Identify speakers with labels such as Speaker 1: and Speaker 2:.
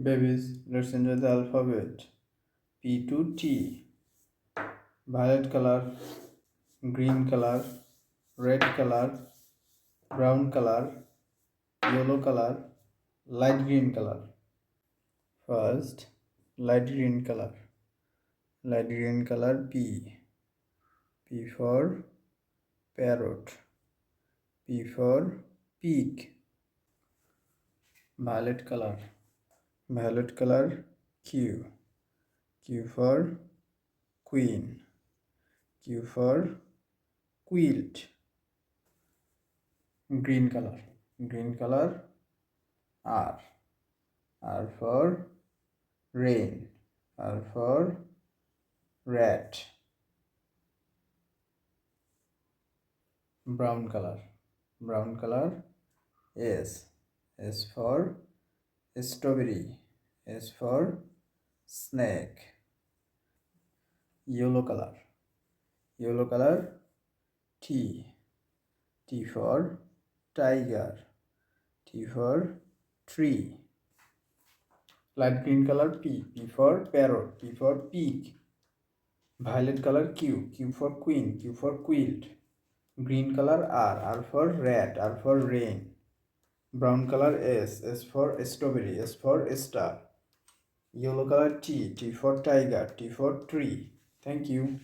Speaker 1: Babies, let's enjoy the alphabet. P to T. Violet color, green color, red color, brown color, yellow color, light green color. First, light green color. Light green color P. P for parrot. P for pig. Violet color. Violet color Q. Q for queen. Q for quilt. Green color. Green color R. R for rain. R for rat. Brown color. Brown color S. S for strawberry. S for snake. Yellow color. Yellow color T. T for tiger. T for tree. Light green color P. P for parrot. P for pig. Violet color Q. Q for queen. Q for quilt. Green color R. R for rat. R for rain. Brown color S. S for strawberry. S for star. Yellow color T. T for tiger. T for tree. Thank you.